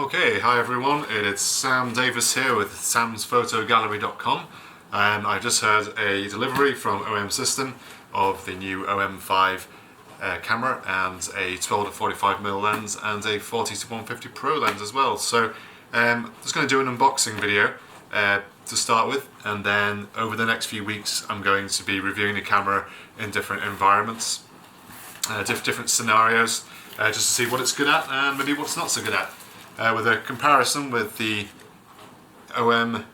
Okay, hi everyone, it's Sam Davis here with samsphotogallery.com, and I just had a delivery from OM System of the new OM-5 camera and a 12-45mm lens and a 40-150 Pro lens as well. So just going to do an unboxing video to start with, and then over the next few weeks I'm going to be reviewing the camera in different environments, different scenarios, just to see what it's good at and maybe what's not so good at. With a comparison with the OMD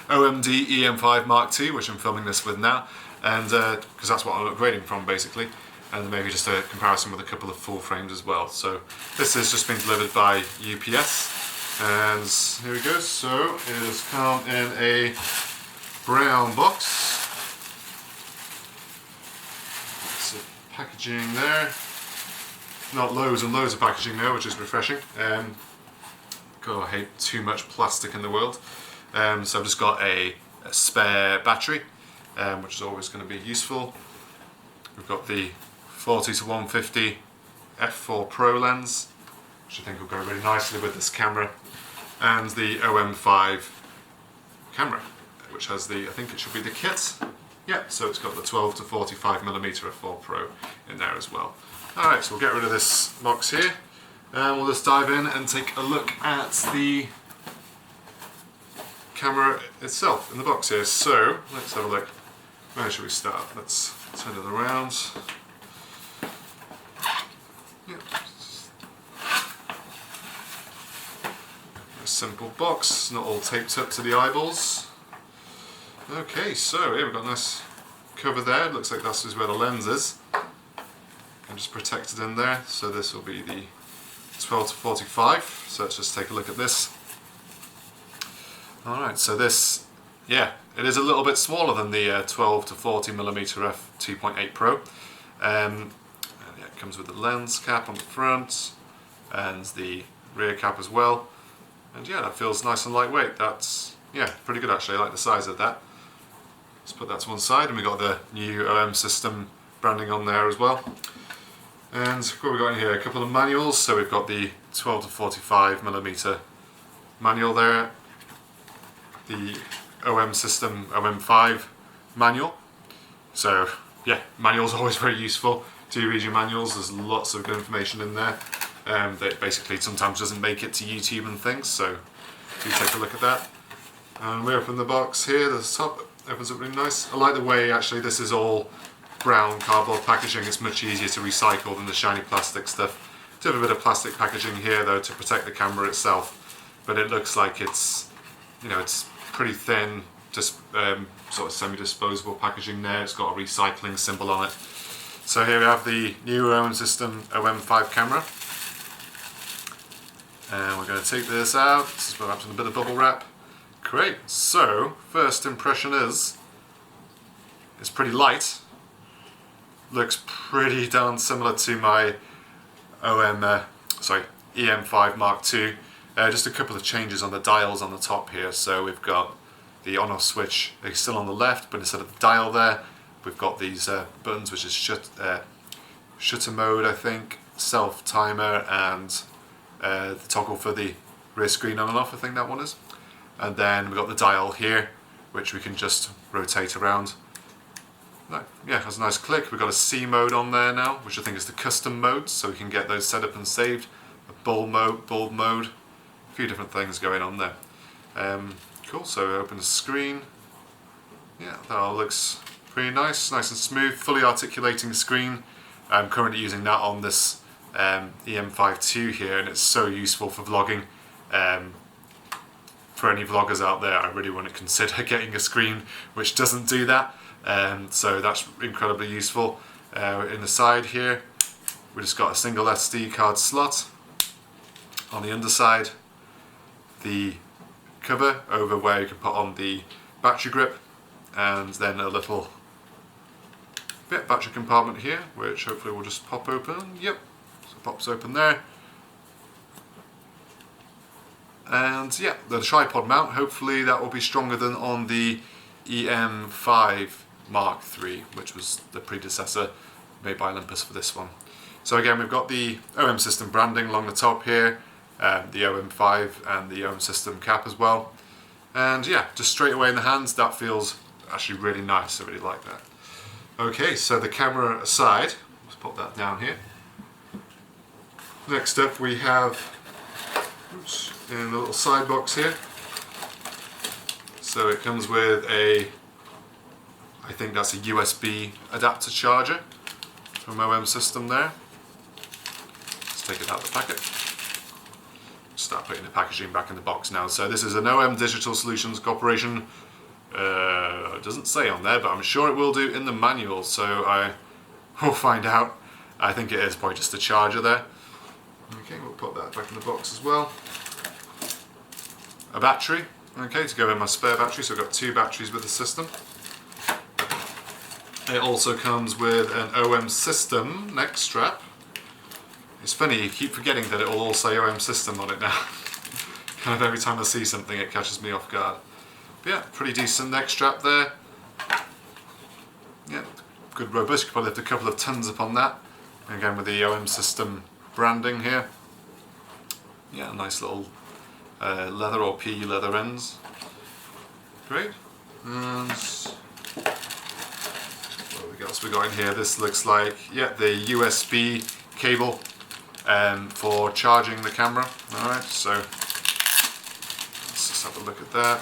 EM-5 MkII, which I'm filming this with now, and because that's what I'm upgrading from basically, and maybe just a comparison with a couple of full frames as well. So this has just been delivered by UPS, and here we go. So it has come in a brown box. Lots of packaging there. Not loads and loads of packaging there, which is refreshing. God, I hate too much plastic in the world. So I've just got a spare battery, which is always going to be useful. We've got the 40-150 f4 Pro lens, which I think will go really nicely with this camera, and the OM-5 camera, which has the, I think it should be the kit. Yeah, so it's got the 12-45mm f4 Pro in there as well. Alright, so we'll get rid of this box here. And we'll just dive in and take a look at the camera itself in the box here. So, let's have a look. Where should we start? Let's turn it around. Yep. A simple box, not all taped up to the eyeballs. Okay, so here we've got a nice cover there. It looks like that's just where the lens is. And just protected in there. So this will be the 12-45, so let's just take a look at this. Alright, so this, yeah, it is a little bit smaller than the 12-40mm f2.8 Pro. And yeah, it comes with the lens cap on the front and the rear cap as well. And yeah, that feels nice and lightweight. That's, yeah, pretty good actually. I like the size of that. Let's put that to one side, and we got the new OM System branding on there as well. And what have we got in here? A couple of manuals. So we've got the 12-45mm manual there, the OM System OM-5 manual. So yeah, manuals are always very useful. Do read your manuals, there's lots of good information in there that basically sometimes doesn't make it to YouTube and things, so do take a look at that. And we open the box here, the top opens up really nice. I like the way actually this is all brown cardboard packaging. It's much easier to recycle than the shiny plastic stuff. Do have a bit of plastic packaging here though to protect the camera itself, but it looks like it's, you know, it's pretty thin, just sort of semi-disposable packaging there. It's got a recycling symbol on it. So here we have the new OM System OM-5 camera, and we're going to take this out. This is wrapped in a bit of bubble wrap. Great. So first impression is it's pretty light. Looks pretty darn similar to my EM-5 MkII. Just a couple of changes on the dials on the top here. So we've got the on-off switch still on the left, but instead of the dial there, we've got these buttons, which is shutter mode, I think, self timer, and the toggle for the rear screen on and off. I think that one is. And then we've got the dial here, which we can just rotate around. Yeah, has a nice click. We've got a C mode on there now, which I think is the custom mode, so we can get those set up and saved. A bulb mode, a few different things going on there. Cool, so open the screen. Yeah, that all looks pretty nice and smooth, fully articulating screen. I'm currently using that on this EM-5 II here, and it's so useful for vlogging. For any vloggers out there, I really want to consider getting a screen which doesn't do that. So that's incredibly useful. In the side here, we just got a single SD card slot. On the underside, the cover over where you can put on the battery grip, and then a little battery compartment here, which hopefully will just pop open. Yep, so it pops open there. And yeah, the tripod mount, hopefully that will be stronger than on the EM-5 MkIII, which was the predecessor made by Olympus for this one. So again, we've got the OM System branding along the top here, the OM-5 and the OM system cap as well. And yeah, just straight away in the hands, that feels actually really nice. I really like that. Okay, so the camera aside, let's put that down here. Next up we have, oops, in the little side box here. So it comes with a, I think that's a USB adapter charger from OM system there. Let's take it out of the packet. Start putting the packaging back in the box now. So this is an OM Digital Solutions Corporation. It doesn't say on there, but I'm sure it will do in the manual, so I will find out. I think it is probably just a charger there. Okay, we'll put that back in the box as well. A battery, okay, to go in my spare battery, so I've got 2 batteries with the system. It also comes with an OM system neck strap. It's funny, you keep forgetting that it will all say OM system on it now. Kind of every time I see something it catches me off guard. But yeah, pretty decent neck strap there. Yeah, good robust, you could probably lift a couple of tons upon that. And again with the OM system branding here. Yeah, nice little leather or PE leather ends. Great. And what else we got in here? This looks like, yeah, the USB cable for charging the camera. Alright, so let's just have a look at that.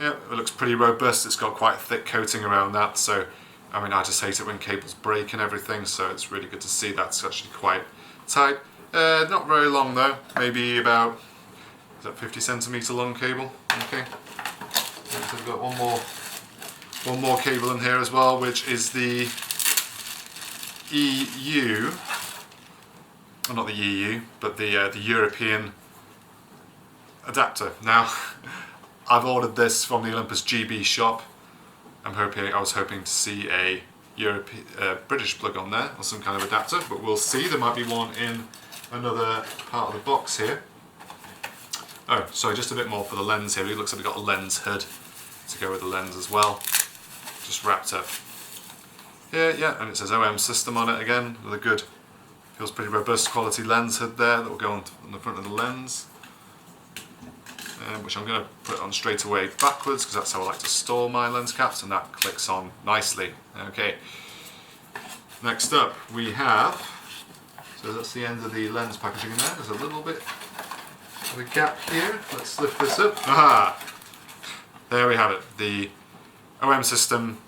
Yeah, it looks pretty robust. It's got quite a thick coating around that, so I mean, I just hate it when cables break and everything, so it's really good to see that's actually quite tight. Not very long though, maybe about, is that 50 centimetre long cable? Okay. So we've got one more cable in here as well, which is the EU, well, not the EU, but the European adapter. Now, I've ordered this from the Olympus GB shop. I was hoping to see a British plug on there, or some kind of adapter, but we'll see. There might be one in another part of the box here. Oh, sorry, just a bit more for the lens here. It looks like we've got a lens hood to go with the lens as well. Just wrapped up. Yeah, and it says OM system on it again, with a good, feels pretty robust quality lens hood there that will go on the front of the lens. Which I'm going to put on straight away backwards because that's how I like to store my lens caps, and that clicks on nicely. Okay, next up we have, so that's the end of the lens packaging in there. There's a little bit of a gap here. Let's lift this up. Aha! There we have it, the OM system,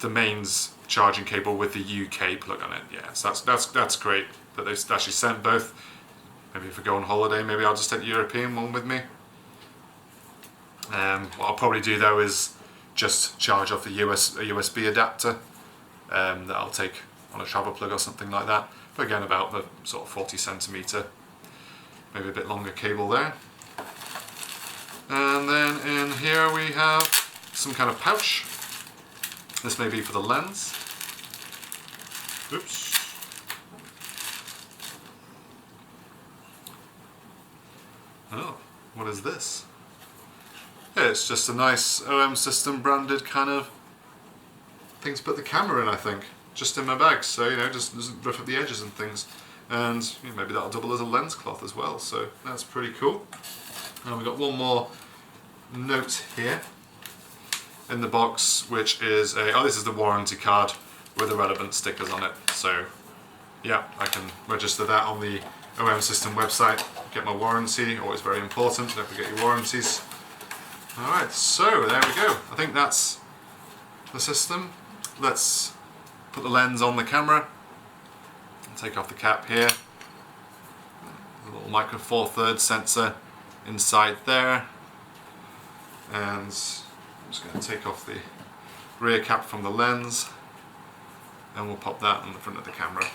the mains charging cable with the UK plug on it. Yeah, so that's great that they've actually sent both. Maybe if we go on holiday, maybe I'll just take the European one with me. What I'll probably do though is just charge off a USB adapter that I'll take on a travel plug or something like that. But again, about the sort of 40 centimetre, maybe a bit longer cable there. And then in here we have some kind of pouch. This may be for the lens. Oops. Oh, what is this? Yeah, it's just a nice OM system branded kind of thing to put the camera in, I think. Just in my bag, so you know, just doesn't rough up the edges and things. And you know, maybe that'll double as a lens cloth as well, so that's pretty cool. And we've got one more note here in the box, which is this is the warranty card with the relevant stickers on it. So yeah, I can register that on the OM system website, get my warranty, always very important, don't forget your warranties. Alright, so there we go. I think that's the system. Let's put the lens on the camera, take off the cap here, a little micro four thirds sensor inside there, and I'm just going to take off the rear cap from the lens, and we'll pop that on the front of the camera.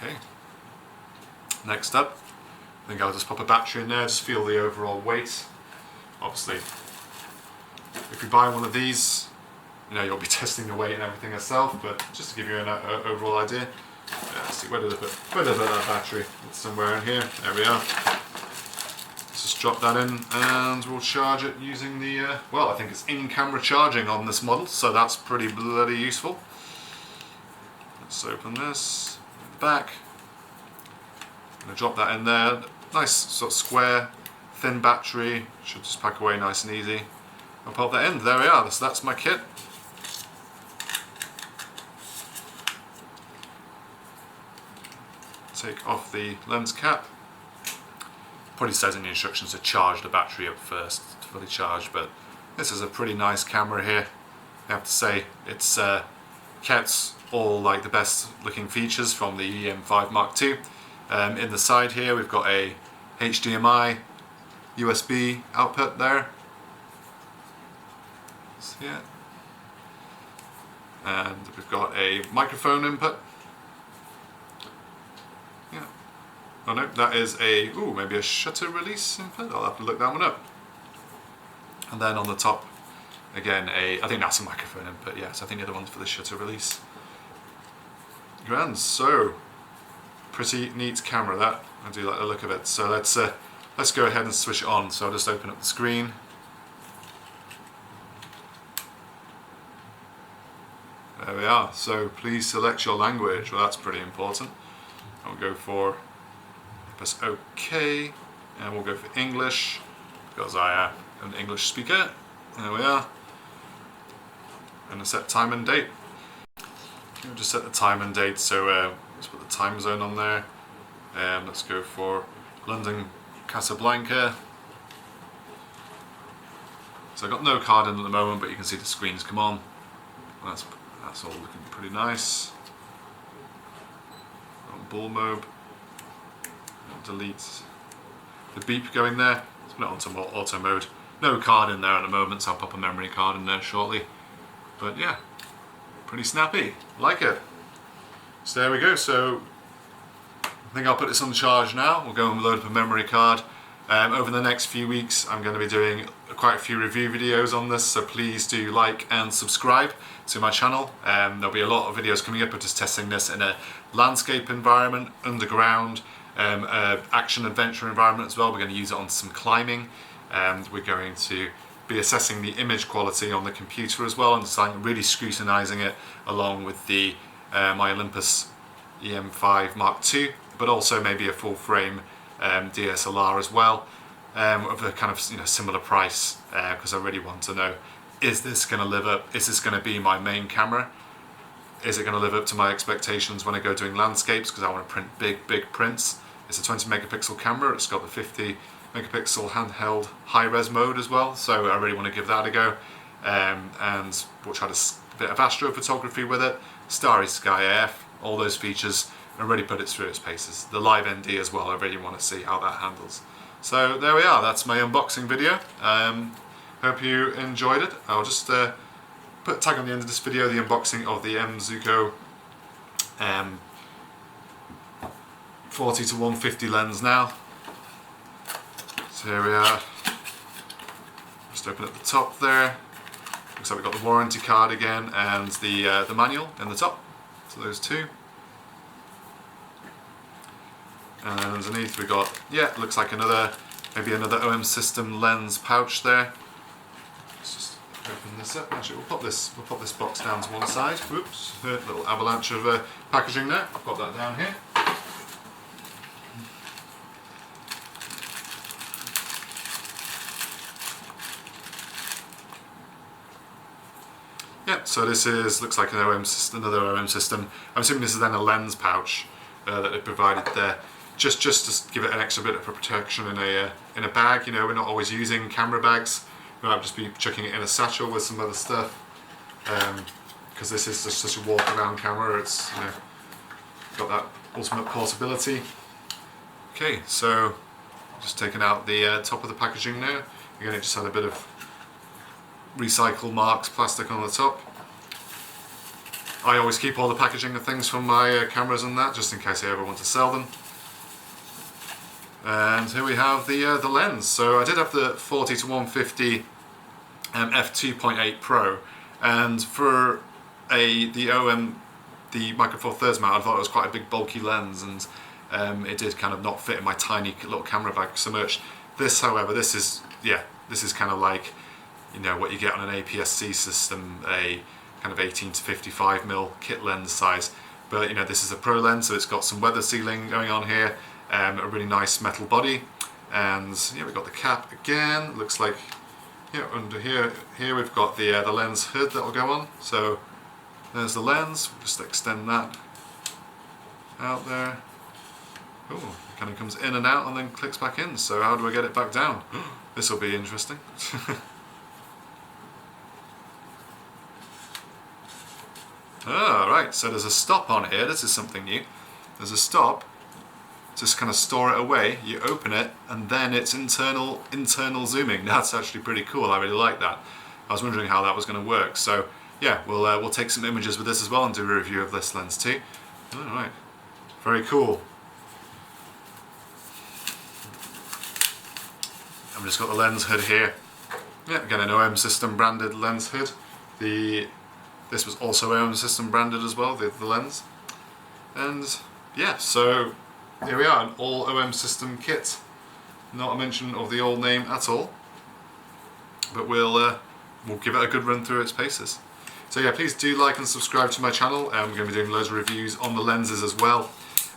Okay, next up, I think I'll just pop a battery in there, just feel the overall weight. Obviously, if you buy one of these, you know, you'll be testing the weight and everything yourself, but just to give you an overall idea. Let's see, where did I put that battery? It's somewhere in here, there we are. Let's just drop that in and we'll charge it using the, well, I think it's in-camera charging on this model, so that's pretty bloody useful. Let's open this, back. I'm going to drop that in there. Nice sort of square, thin battery, should just pack away nice and easy. I'll pop that in, there we are, so that's my kit. Take off the lens cap. Probably says in the instructions to charge the battery up first, fully charged, but this is a pretty nice camera here. I have to say, it's kept all like the best looking features from the EM-5 MkII. In the side here we've got a HDMI USB output there. See it? And we've got a microphone input. Yeah. Oh no, that is a, ooh, maybe a shutter release input. I'll have to look that one up. And then on the top, again, I think that's a microphone input, yes. I think the other one's for the shutter release. Grand, so, pretty neat camera that. I do like the look of it. So let's go ahead and switch it on. So I'll just open up the screen. There we are. So please select your language. Well, that's pretty important. I'll go for, press OK, and we'll go for English because I am an English speaker. There we are. And set time and date. We'll just set the time and date. So let's put the time zone on there. Let's go for London, Casablanca. So I've got no card in at the moment, but you can see the screens come on. That's all looking pretty nice. On ball mode. Delete the beep going there. Let's put it onto auto mode. No card in there at the moment, so I'll pop a memory card in there shortly. But yeah, pretty snappy. Like it. So there we go. So I think I'll put this on charge now. We'll go and load up a memory card. Over the next few weeks I'm going to be doing quite a few review videos on this, so please do like and subscribe to my channel. There'll be a lot of videos coming up of just testing this in a landscape environment, underground, action adventure environment as well. We're going to use it on some climbing, and we're going to be assessing the image quality on the computer as well, and just like really scrutinizing it along with the my Olympus EM-5 MkII, but also maybe a full frame DSLR as well, of a kind of similar price, because I really want to know, is this going to live up, is this going to be my main camera, is it going to live up to my expectations when I go doing landscapes, because I want to print big prints. It's a 20 megapixel camera, it's got the 50 megapixel handheld high-res mode as well, so I really want to give that a go, and we'll try a bit of astrophotography with it, starry sky AF, all those features, and really put it through its paces. The live ND as well, I really want to see how that handles. So there we are, that's my unboxing video. Hope you enjoyed it. I'll just put a tag on the end of this video, the unboxing of the Zuiko 40-150 lens now. So here we are. Just open up the top there. Looks like we've got the warranty card again and the manual in the top. So those two. And then underneath we got, yeah, looks like maybe another OM system lens pouch there. Let's just open this up. Actually, we'll pop this box down to one side. Whoops, a little avalanche of packaging there. I've got that down here. Yeah, so this looks like an OM system, another OM system. I'm assuming this is then a lens pouch that they provided there. Just to give it an extra bit of protection in a bag. We're not always using camera bags. We might just be chucking it in a satchel with some other stuff. Because this is just such a walk-around camera. It's got that ultimate portability. Okay, so just taking out the top of the packaging now. Again, it just had a bit of recycle marks, plastic on the top. I always keep all the packaging of things from my cameras and that, just in case I ever want to sell them. And here we have the lens. So I did have the 40-150 f2.8 Pro, and for the Micro Four Thirds mount, I thought it was quite a big bulky lens, and it did kind of not fit in my tiny little camera bag so much. This, however, this is kind of like, you know, what you get on an APS-C system, a kind of 18 to 55mm kit lens size. But you know, this is a pro lens, so it's got some weather sealing going on here, a really nice metal body, and yeah, we've got the cap again. Looks like, yeah, under here we've got the lens hood that will go on. So there's the lens. We'll just extend that out there. Oh, it kind of comes in and out and then clicks back in. So how do I get it back down? This will be interesting. Oh, right, so there's a stop on here. This is something new. There's a stop. Just kind of store it away. You open it, and then it's internal zooming. That's actually pretty cool. I really like that. I was wondering how that was going to work. So yeah, we'll take some images with this as well and do a review of this lens too. All right, very cool. I've just got the lens hood here. Yeah, again, an OM system branded lens hood. This was also OM system branded as well, the lens. And yeah, so here we are, an all OM system kit. Not a mention of the old name at all. But we'll give it a good run through its paces. So yeah, please do like and subscribe to my channel. We're going to be doing loads of reviews on the lenses as well.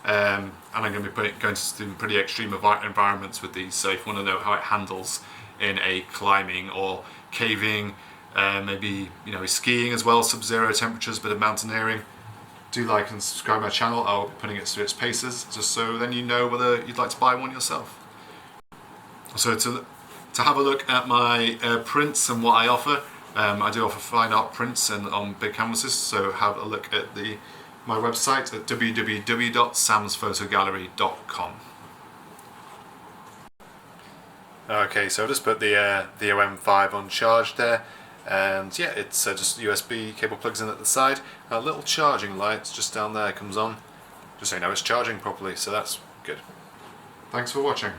And I'm going to be going to some pretty extreme environments with these, so if you want to know how it handles in a climbing or caving, maybe, you know, skiing as well, sub-zero temperatures, bit of mountaineering, do like and subscribe to my channel. I'll be putting it through its paces, just so then you know whether you'd like to buy one yourself. So to have a look at my prints and what I offer, I do offer fine art prints and on big canvases, so have a look at my website at www.samsfotogallery.com. Okay, so I just put the OM-5 on charge there, and yeah, it's just USB cable plugs in at the side. A little charging light just down there comes on, just so you know it's charging properly, so that's good. Thanks for watching.